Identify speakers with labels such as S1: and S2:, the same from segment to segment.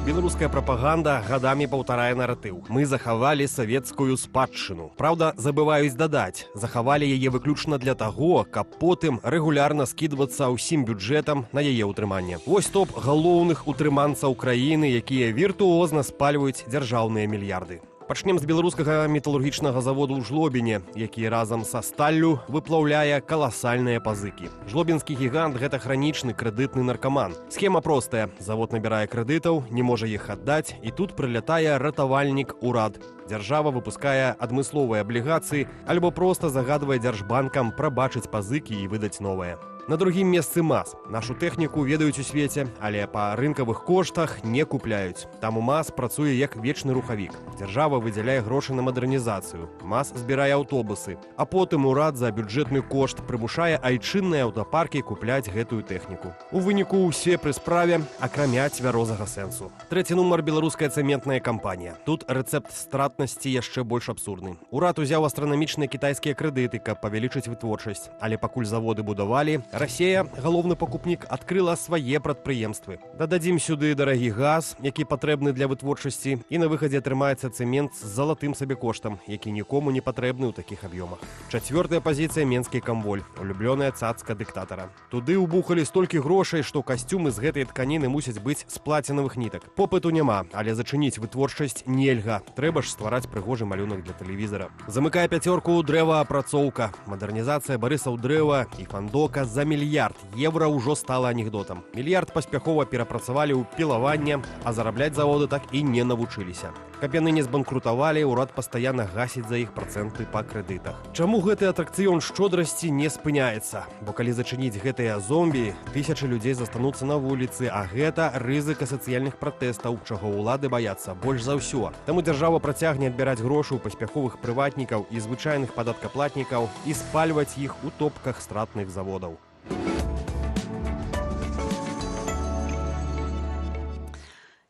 S1: Беларуская прапаганда гадамі паўтарае наратыў. Мы захавалі савецкую спадчыну. Праўда, забываюць дадаць, захавалі яе выключна для таго, каб потым рэгулярна скідвацца ўсім бюджэтам на яе ўтрыманне. Вось топ галоўных утрыманцаў краіны, якія віртуозна спальваюць дзяржаўныя мільярды. Пачнем з беларускага металургічнага заводу ў Жлобіне, які разам са сталлю выплаўляе каласальныя пазыкі. Жлобінскі гігант – гэта хранічны крэдытны наркаман. Схема простая. Завод набірае крэдытаў, не можа іх аддаць, і тут прылятае ратавальнік урад. Дзяржава выпускае адмысловыя аблігацыі альбо проста загадвае дзяржбанкам прабачыць пазыкі і выдаць новыя. На другім месцы МАЗ. Нашу тэхніку ведаюць у свеце, але па рынкавых коштах не купляюць. Там у МАЗ працуе як вечны рухавік. Дзяржава выдзяляе грошы на мадэрнізацыю. МАЗ збірае аўтобусы. А потым урад за бюджэтны кошт прымушае айчынныя аўтапаркі купляць гэтую тэхніку. У выніку ўсе пры справе, акрамя цвярозага сэнсу. Трэці нумар – беларуская цэментная кампанія. Тут рэцэпт стратнасці яшчэ больш абсурдны. Урад узяў астранамічныя кітайскія крэдыты, каб павялічыць вытворчасць. Але пакуль заводы будавалі, Расія, галоўны пакупнік, адкрыла свае прадпрыемствы. Дададзім сюды дарагі газ, які патрэбны для вытворчасці, і на выхадзе атрымаецца цэмент з залатым сабекоштам, які нікому не патрэбны ў такіх аб'ёмах. Чацвёртая пазіцыя – менскі камволь, улюблёная цацка дыктатара. Туды ўбухалі столькі грошай, што касцюмы з гэтай тканіны мусяць быць з плацінавых нітак. Попыту няма, але зачыніць вытворчасць нельга. Трэба ж ствараць прыгожы малюнак для тэлевізара. Замыкае пяцёрку дрэваапрацоўка. Мадэрнізацыя барысаў дрэва і фандока за мільярд евро ўжо стала анекдотам. Мільярд паспяхова перапрацавалі ў пілаванне, а зарабляць заводы так і не навучыліся. Каб яны не збанкрутавалі, урад пастаянна гасіць за іх працэнты па крэдытах. Чаму гэты атракцыён шчодрасці не спыняецца? Бо калі зачыніць гэтыя зомбі, тысячы людзей застануцца на вуліцы, а гэта рызыка сацыяльных пратэстаў, чаго ўлады баяцца больш за ўсё. Таму дзяржава працягне адбіраць грошы ў паспяховых прыватнікаў і звычайных падаткаплатнікаў і спальваць іх у топках стратных заводаў.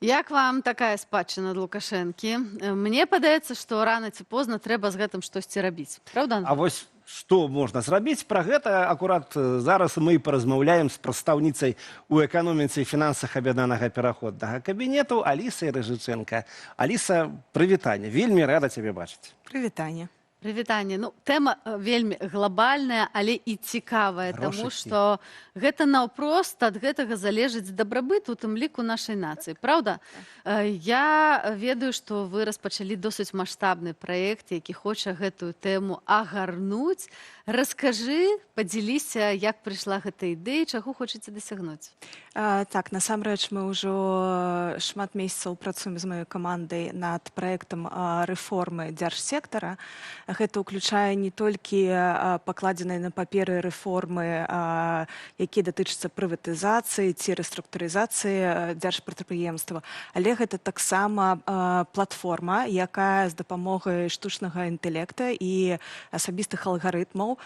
S2: Як вам такая спадчына ад Лукашэнкі? Мне падаецца, што рана ці позна трэба з гэтым штосьці рабіць. Праўда?
S3: А вось што можна зрабіць? Пра гэта акурат зараз мы паразмаўляем з прадстаўніцай у эканоміцы і фінансах аб'яднанага пераходнага кабінету Алісай Рыжычэнка. Аліса, прывітанне. Вельмі рада цябе бачыць.
S4: Прывітанне.
S2: Прывітанне. Ну, тэма вельмі глобальная, але і цікавая, таму што гэта наўпрост ад гэтага залежыць дабрабыт, у тым ліку нашай нацыі. Праўда? Я ведаю, што вы распачалі досыць маштабны праект, які хоча гэтую тэму агарнуць. Раскажы, падзяліся, як прыйшла гэта ідэя, чаго хочаце дасягнуць?
S4: Так, насамрэч мы ўжо шмат месяцаў працуем з маёй камандай над праектам рэформы дзяржсектара. Гэта ўключае не толькі пакладзеныя на паперы рэформы, якія датычацца прыватызацыі ці рэструктурызацыі дзяржпрадпрыемства, але гэта таксама платформа, якая з дапамогай штучнага інтэлекта і асабістых алгарытмаў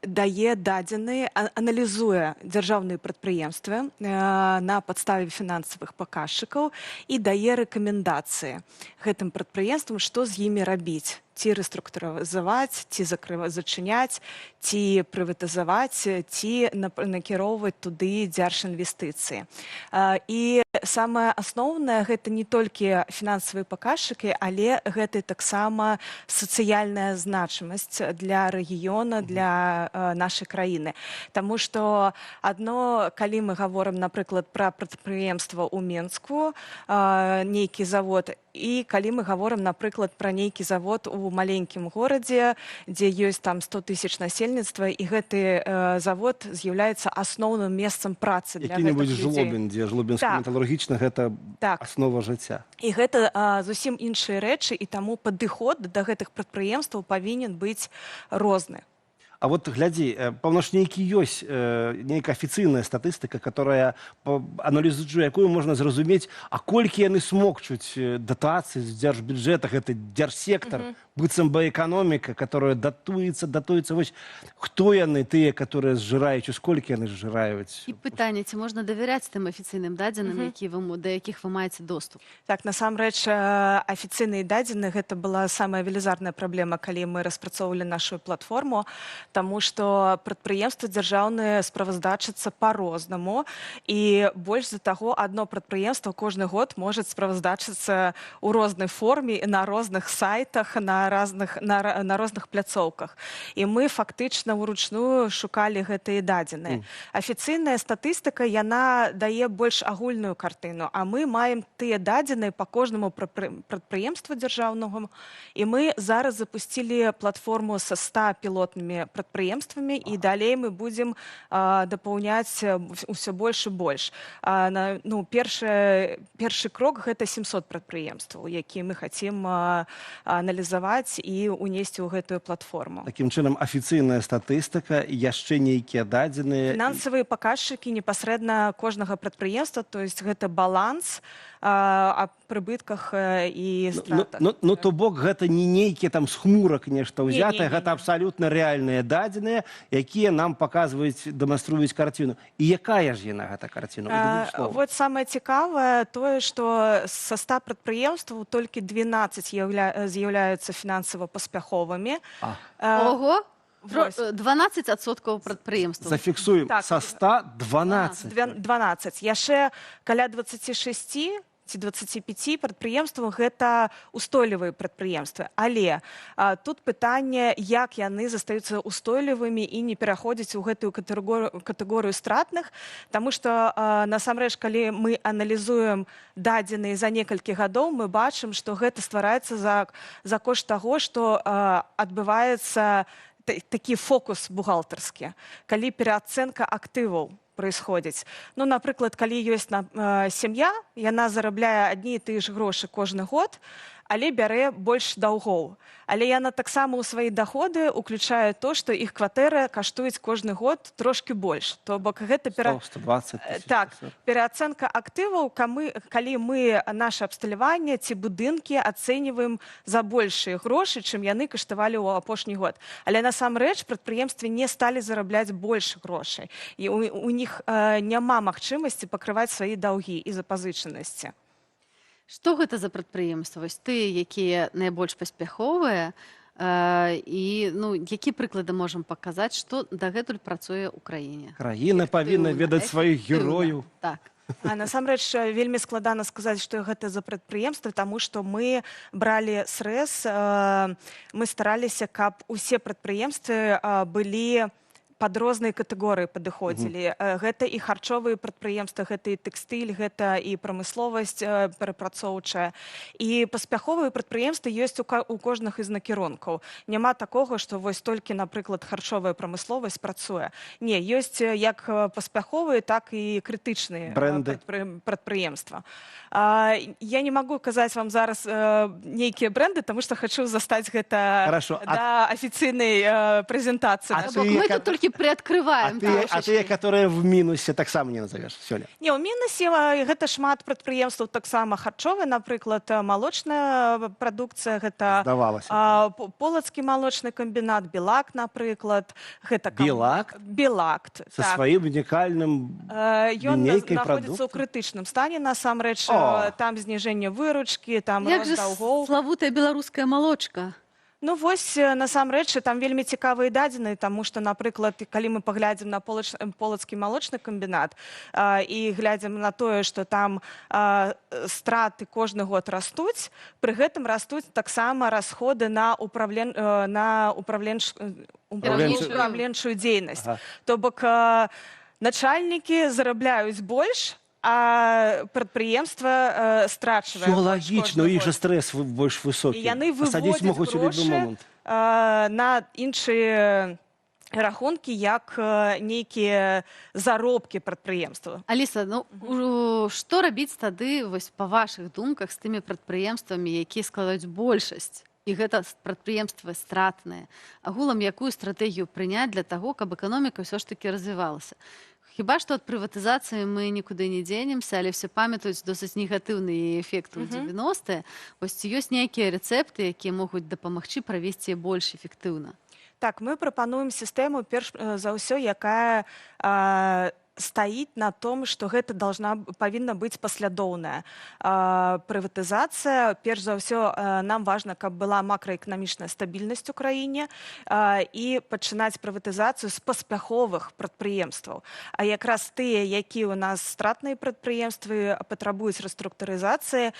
S4: дае дадзеныя, аналізуе дзяржаўныя прадпрыемствы на падставе фінансавых паказчыкаў і дае рэкамендацыі гэтым прадпрыемствам, што з імі рабіць. Ці рэструктурызаваць, ці зачыняць, ці прыватызаваць, ці накіроўваць туды дзяржінвестыцыі. І самае асноўнае гэта не толькі фінансавыя паказчыкі, але гэта таксама сацыяльная значимасць для рэгіёна, для нашай краіны. Таму што адно, калі мы гаворым, напрыклад, пра прадпрыемства ў Менску, нейкі завод, і калі мы гаворым, напрыклад, пра нейкі завод у маленькім горадзе, дзе ёсць там 100 тысяч насельніцтва, і гэты завод з'яўляецца асноўным месцам працы для гэтых людзей.
S3: Які-небудзь Жлобін, дзе жлобінска металургічна, гэта аснова жыцця.
S4: І гэта зусім іншыя рэчы, і таму падыход да гэтых прадпрыемстваў павінен быць розны.
S3: А вот глядзі, пэўна ж нейкі ёсць нейкая афіцыйная статыстыка, которая аналізуе, якую можна зразумець, а колькі яны смокчуць датацыі з дзяржбюджэта, гэта дзяржсектар, быццам бы эканоміка, которая датуецца. Вось хто яны, тыя, которые зжыраюць, і сколькі яны зжыраюць?
S2: І пытанне, ці можна давяряць тым афіцыйным дадзеным, да якіх вы маеце доступ?
S4: Так, насамрэч, афіцыйныя дадзеныя, гэта была самая велізарная праблема, калі мы распрацоўвалі нашу платформу, таму што прадпрыемствы дзяржаўныя справаздачацца па-рознаму, і больш за таго, адно прадпрыемства кожны год можа справаздачацца ў рознай форме на розных сайтах, на розных пляцоўках. І мы фактычна ўручную шукалі гэтыя дадзеныя. Афіцыйная статыстыка, яна дае больш агульную картыну, а мы маем тыя дадзеныя па кожнаму прадпрыемству дзяржаўнага, і мы зараз запусцілі платформу са 100 пілотнымі прадпрыемствамі, і далей мы будзем дапаўняць усё больш і больш. Першы крок — гэта 700 прадпрыемстваў, якія мы хацім аналізаваць і ўнесці ў гэтую платформу.
S3: Такім чынам, афіцыйная статыстыка, яшчэ нейкія дадзеныя.
S4: Фінансавыя паказчыкі непасрэдна кожнага прадпрыемства, то есть гэта баланс аб прыбытках і стратах.
S3: Ну, то бок, гэта не нейкія там з хмурак нешта ўзятае, гэта абсалютна рэальныя дадзеныя, якія нам паказваюць, дэманструюць карціну. І якая ж яна, гэта карціна?
S4: Вот самае цікавае тое, што са 100 прадпрыемстваў толькі 12 з'яўляюцца фінансава паспяховымі.
S2: Ого!
S4: Вось.
S2: 12% прадпрыемстваў.
S3: Зафіксуем,
S4: Так.
S3: са 100 12.
S4: 12. Яшчэ каля 26 ці 25 прадпрыемстваў гэта устойлівыя прадпрыемствы. Але тут пытанне, як яны застаюцца устойлівымі і не пераходзяць у гэтую катэгорыю стратных, таму што насамрэч, калі мы аналізуем дадзеныя за некалькі гадоў, мы бачым, што гэта ствараецца за кошт таго, што адбываецца такі фокус бухгалтарскі, калі пераацэнка актываў происходзіць. Ну, напрыклад, калі ёсць сям'я, яна зарабляе адні і тыя ж грошы кожны год, але бярэ больш даўгоў. Але яна таксама ў свае доходы уключае то, што іх кватэры каштуюць кожны год трошкі больш. То бок гэта
S3: 120
S4: так, пераацэнка актываў, калі мы наше абсталяванне ці будынкі ацэньваем за большыя грошы, чым яны каштавалі ў апошні год. Але насамрэч прадпрыемствы не сталі зарабляць больш грошай. І у них няма магчымасці пакрываць свае даўгі і запазычанасці.
S2: Што гэта за прадпрыемствы? Вось тыя, якія найбольш паспяховыя, і які прыклады можам паказаць, што дагэтуль працуе ў краіне?
S3: Краіна павінна ведаць сваіх герояў.
S2: Так.
S4: Насамрэч, вельмі складана сказаць, што гэта за прадпрыемствы, таму што мы бралі срэз, мы стараліся, каб усе прадпрыемствы былі пад розныя катэгорыі падыходзілі. Гэта і харчовыя прадпрыемствы, гэта і тэкстыль, гэта і прамысловасць перапрацоўчая. І паспяховыя прадпрыемствы ёсць у кожных з накірункаў. Няма такога, што вось толькі, напрыклад, харчовая прамысловасць працуе. Не, ёсць як паспяховыя, так і крытычныя прадпрыемства. Я не магу казаць вам зараз нейкія брэнды, таму што хачу застаць гэта да афіцыйнай прэзентацыі.
S2: Мы тут толькі приоткрываем.
S3: А тыя, которые в мінусе, таксама не назовеш сёння?
S4: Не, ў мінусе гэта шмат прадпрыемстваў, таксама харчовыя, напрыклад, малочная прадукцыя, гэта Полацкі малочны камбінат, Белак, напрыклад. Белакт.
S3: Са сваім унікальным лінейкай прадуктаў.
S4: Ён знаходзіцца ў крытычным стане, насамрэч, там зніжэнне выручкі, там
S2: рост
S4: даўгоў.
S2: Як жа славутая беларуская малочка?
S4: Ну, вось, насамрэч, там вельмі цікавыя дадзеныя, таму што, напрыклад, калі мы паглядзім на Полацкі малочны камбінат і глядзім на тое, што там страты кожны год растуць, пры гэтым растуць таксама расходы на управленчую дзейнасць. То бок начальнікі зарабляюць больш, а прадпрыемства страчвае.
S3: Все лагічна, у іх жа стрэс больш высокі.
S4: І яны выводзяць грошы на іншыя рахункі, як нейкія заробкі прадпрыемства.
S2: Аліса, што рабіць тады, вось, па вашых думках, з тымі прадпрыемствамі, якія складаюць большасць? І гэта прадпрыемствы стратныя. Агулам, якую стратэгію прыняць для таго, каб эканоміка ўсё ж такі развівалася? Хіба што ад прыватызацыі мы нікуды не дзенемся, але все памятаюць досыць негатыўныя эфекты ў 90-е. Вось ці ёсць нейкія рэцэпты, якія могуць дапамагчы правесці больш эфектыўна?
S4: Так, мы прапануем сістэму, перш за ўсё, якая стаіць на том, што гэта павінна быць паслядоўная прыватызацыя. Перш за ўсё, нам важна, каб была макраэканамічная стабільнасць у краіне і пачынаць прыватызацыю з паспяховых прадпрыемстваў. А якраз тыя, якія ў нас стратныя прадпрыемствы патрабуюць рэструктурызацыі,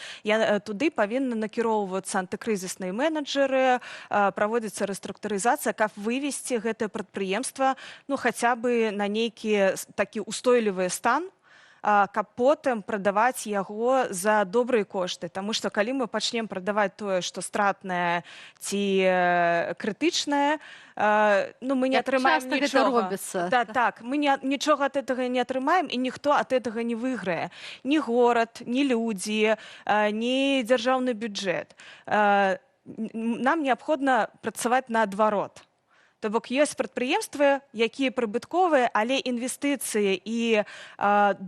S4: туды павінны накіроўвацца антыкрызісныя менеджеры, праводзіцца рэструктурызацыя, каб вывесці гэтае прадпрыемства, ну, хаця бы на нейкі такі устойлівы стан, каб потым прадаваць яго за добрыя кошты. Таму што калі мы пачнем прадаваць тое, што стратнае ці крытычнае, ну, мы не атрымаем
S2: нічога. Гэта робіцца.
S4: Так, мы нічога ад гэтага не атрымаем, і ніхто ад гэтага не выйграе. Ні горад, ні людзі, ні дзяржаўны бюджэт. Нам неабходна працаваць наадварот. То бок ёсць прадпрыемствы, якія прыбытковыя, але інвестыцыі і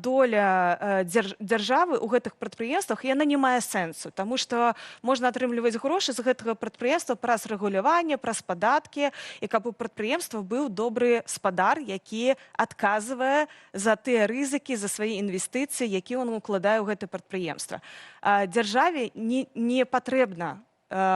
S4: доля дзяржавы ў гэтых прадпрыемствах, яна не мае сэнсу, таму што можна атрымліваць грошы з гэтага прадпрыемства праз рэгуляванне, праз падаткі, і каб у прадпрыемства быў добры спадар, які адказвае за тыя рызыкі, за свае інвестыцыі, якія ён укладае ў гэтае прадпрыемства. Дзяржаве не патрэбна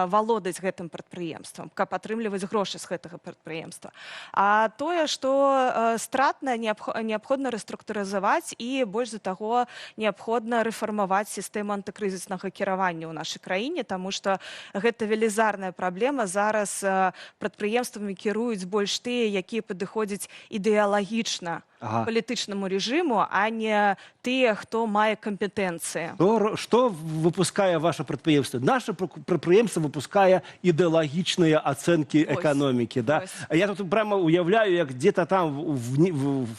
S4: валодаць гэтым прадпрыемствам, каб атрымліваць грошы з гэтага прадпрыемства. А тое, што стратна, неабходна рэструктурызаваць і, больш за таго, неабходна рэфармаваць сістэму антыкрызіснага кіравання ў нашай краіне, таму што гэта велізарная праблема. Зараз прадпрыемствамі кіруюць больш тыя, якія падыходзяць ідэалагічна палітычнаму рэжыму, а не тыя, хто мае кампетэнцыі.
S3: Што выпускае ваше прадпрыемства? Наше прадпрыемства выпускае ідэалагічныя ацэнкі эканомікі. Да? Я тут прямо уяўляю, як где-то там в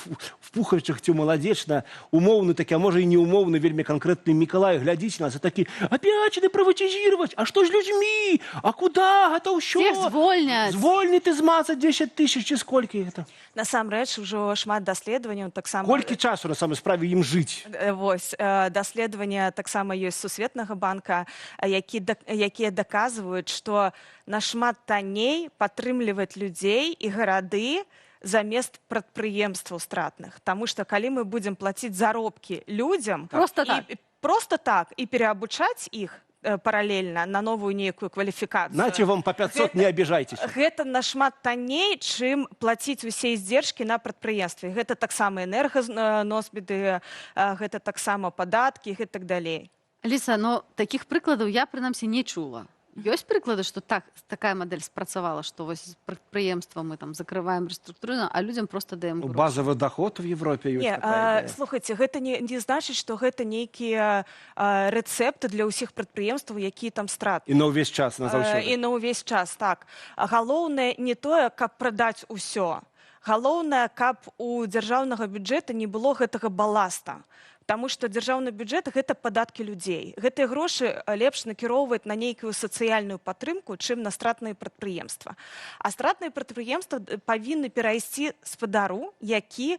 S3: Пухавічах ці Маладзечна умоўны такі, а можа і неумоўны, вельмі канкрэтны Мікалай глядзіць нас і такі: опять прыватизировать, а што ж людзьмі? А куда гэта ўсё?
S2: Всех звольняць.
S3: Звольніць і змацаць 10 000 ці сколькі гэта?
S4: Насамрэч, ужо шмат даследаванняў таксама.
S3: Колькі часу на самой справе ім жыць?
S4: Вось, даследавання таксама ёсць Сусветнага банка, якія даказваюць, што нашмат танней падтрымліваць людзей і гарады замест прадпрыемстваў стратных. Таму што калі мы будзем плаціць заробкі людзям просто так і пераабучаць іх паралельна на новую нейкую кваліфікацыю.
S3: Знаце, вам по 500, не обижайтесь.
S4: Гэта нашмат танней, чым плаціць усе здзержкі на прадпрыемстве. Гэта таксама энерганосьбіты, гэта таксама падаткі і так далей.
S2: Аліса, но такіх прыкладаў я, прынамсі, не чула. Ёсць прыклады, што такая мадэль спрацавала, што вось прадпрыемства мы там закрываем рэструктурызацыю, а людзям просто даем грошы?
S3: Базовый доход в Европе ёсць такая ідэя.
S4: Слухайце, гэта не значыць, што гэта нейкія рэцэпты для ўсіх прадпрыемстваў, якія там страты.
S3: І на ўвесь час, назаўсёды.
S4: І на ўвесь час, так. Галоўнае не тое, каб прадаць усё. Галоўнае, каб у дзяржаўнага бюджэта не было гэтага баласта. Таму што дзяржаўны бюджэт – гэта падаткі людзей. Гэтыя грошы лепш накіроўваць на нейкую сацыяльную падтрымку, чым на стратныя прадпрыемства. А стратныя прадпрыемства павінны перайсці спадару, які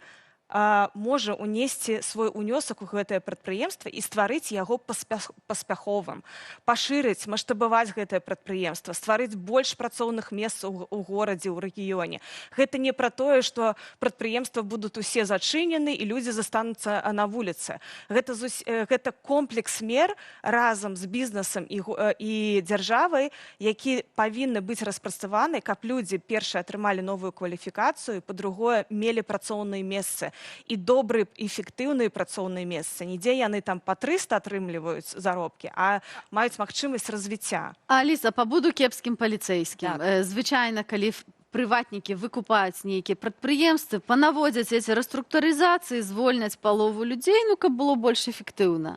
S4: можа унесці свой унёсак у гэтае прадпрыемства і стварыць яго паспяховым, пашырыць, маштабаваць гэтае прадпрыемства, стварыць больш працоўных месцаў у горадзе, ў рэгіёне. Гэта не пра тое, што прадпрыемства будуць усе зачынены і людзі застануцца на вуліцы. Гэта комплекс мер разам з бізнесам і дзяржавай, які павінны быць распрацаваны, каб людзі, першае, атрымалі новую кваліфікацыю, па-другое, мелі працоўныя месцы і добрыя, эфектыўныя працоўныя месцы. Нідзе яны там па 300 атрымліваюць заробкі, а маюць магчымасць развіцця.
S2: Аліса, пабуду кепскім паліцэйскім. Звычайна, калі прыватнікі выкупаюць нейкія прадпрыемствы, панаводзяць эти рэструктурызацыі, звольняць палову людзей, ну, каб было больш эфектыўна.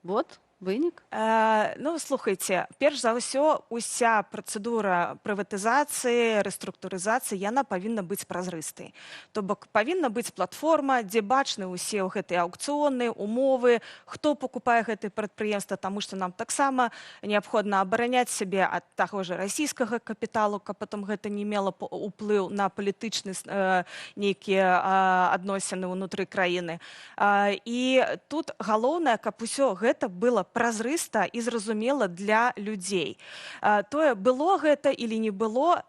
S2: Вот. Вынік?
S4: Ну, слухайце, перш за ўсё, уся працэдура прыватызацыі, рэструктурызацыі, яна павінна быць празрыстай. То бок павінна быць платформа, дзе бачны ўсе гэтыя аўкцыёны, умовы, хто пакупае гэтае прадпрыемства, таму што нам таксама неабходна абараняць сябе ад таго ж расійскага капіталу, каб потым гэта не мела ўплыў на палітычны нейкія адносіны ўнутры краіны. І тут галоўнае, каб усё гэта было празрыста і зразумела для людзей. Тое, было гэта или не было,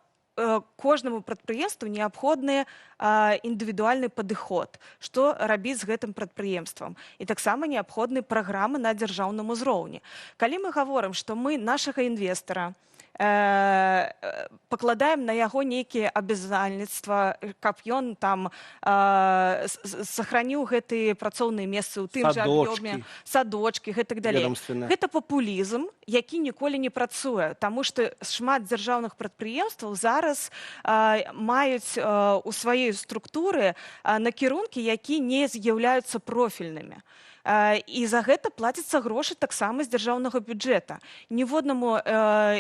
S4: кожнаму прадпрыемству неабходны індывідуальны падыход, што рабіць з гэтым прадпрыемствам. І таксама неабходны праграмы на дзяржаўным узроўні. Калі мы гаворым, што мы нашага інвестара пакладаем на яго нейкія абавязальніцтва, каб ён там сохраніў гэтыя працоўныя месцы ў тым жа аб'ёме, садочкі, гэтак далей. Гэта папулізм, які ніколі не працуе, таму што шмат дзяржаўных прадпрыемстваў зараз маюць у сваёй структуры накірункі, які не з'яўляюцца профільнымі. І за гэта плаціцца грошы таксама з дзяржаўнага бюджэта. Ніводнаму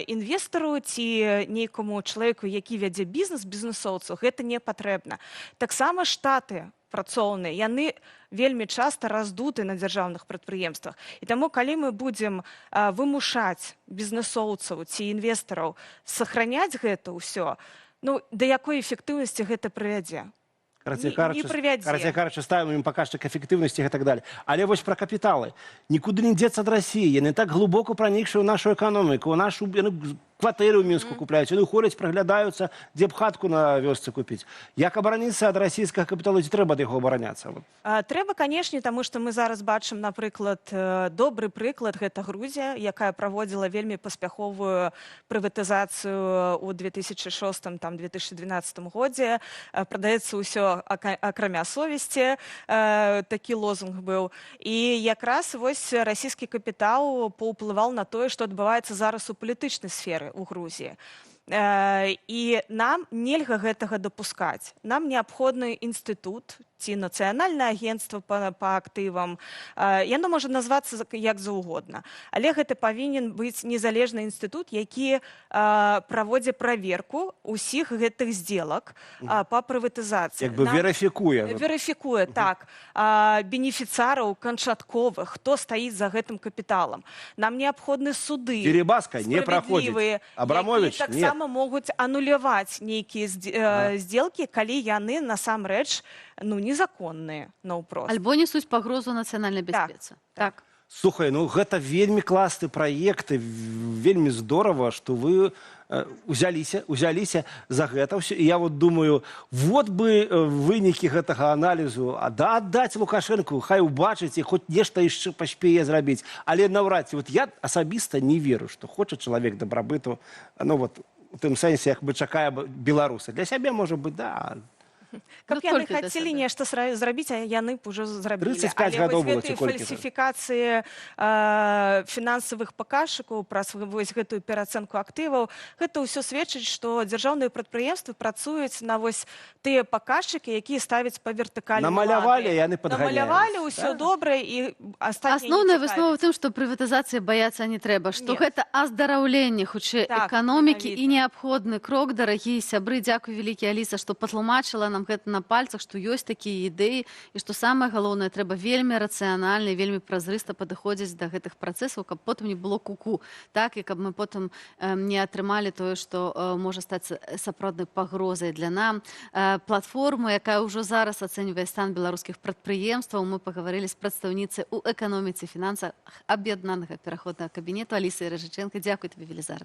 S4: інвестару ці нейкаму чалавеку, які вядзе бізнес, бізнесоўцу, гэта не патрэбна. Таксама штаты працоўныя, яны вельмі часта раздуты на дзяржаўных прадпрыемствах. І таму, калі мы будзем вымушаць бізнесоўцаў ці інвестараў сохраняць гэта ўсё, ну, да якой эфектыўнасці гэта прывядзе?
S3: Карацей кажучы, ставім ім паказчык эфектыўнасці і так далее. Але вось пра капіталы. Нікуды не дзецца ад Расіі. Яны так глыбока пранікшы ў нашу эканоміку, яны кватэры ў Мінску купляюць, яны ходзяць, праглядаюцца, дзе б хатку на вёсцы купіць. Як абараніцца ад расійскага капіталу, ці трэба ад яго абараняцца?
S4: Трэба, канешне, таму што мы зараз бачым, напрыклад, добры прыклад, гэта Грузія, якая праводзіла вельмі паспяховую прыватызацыю ў 2006-2012 годзе. Прадаецца ўсё акрамя совесці, такі лозунг быў. І якраз вось расійскі капітал паўплываў на тое, што адбываецца зараз у палітычнай сферы у Грузіі. І нам нельга гэтага дапускаць. Нам неабходны інстытут ці нацыянальнае агенцтва па актывам. Яно можа назвацца як заўгодна. Але гэта павінен быць незалежны інстытут, які праводзіць праверку ўсіх гэтых здзелак па прыватызацыі.
S3: Як бы верыфікуе.
S4: Верыфікуе, так. Бенефіцараў канчатковых, хто стаіць за гэтым капіталам. Нам неабходны суды.
S3: Дерибаска не праходзіць. Абрамович
S4: нет. Якія таксама могуць ануляваць нейкія здзелкі, калі яны насамрэч незаконныя наўпрост.
S2: Альбо несуць пагрозу нацыянальнай бяспецы. Так.
S3: Слухай, ну гэта вельмі класны праект, вельмі здорава, што вы узяліся за гэта ўсё. І я вот думаю, вот бы вынікі гэтага аналізу аддаць Лукашэнку, хай убачыць і хоць нешта яшчэ паспее зрабіць. Але наўрад ці, вот я асабіста не веру, што хоча чалавек дабрабыту, ну вот у тым сэнсе, як бы чакае беларусы. Для сябе, можа быць, да.
S4: Каб яны хацелі нешта зрабіць, а яны б ужо зрабілі.
S3: 35 гадоў было ці
S4: колькі. Фальсіфікацыі фінансавых паказчыкаў, праз вось гэтую пераацэнку актываў, гэта ўсё сведчыць, што дзяржаўныя прадпрыемствы працуюць на вось тыя паказчыкі, якія ставяць па вертыкалі.
S3: Намалявалі, яны падганяюць.
S4: Намалявалі, ўсё добра, і астатнія не цікавяць.
S2: Асноўная выснова ў тым, што прыватызацыі баяцца не трэба, што гэта аздараўленне, хутчэй, эканомікі і неабходны крок, дарагія сябры. Дзякуй вялікі, Аліса, што патлумачыла нам гэта на пальцах, што ёсць такія ідэі і што самае галоўнае, трэба вельмі рацыянальна, вельмі празрыста падыходзіць да гэтых працэсаў, каб потым не было куку, так, і каб мы потым не атрымалі тое, што можа стаць сапраўднай пагрозай для нам. Платформу, якая ўжо зараз ацэньвае стан беларускіх прадпрыемстваў, мы пагаварылі з прадстаўніцай у эканоміцы і фінансах аб'яднанага пераходнага кабінету Алісай Рыжычэнка. Дзякуй табе, Велізара.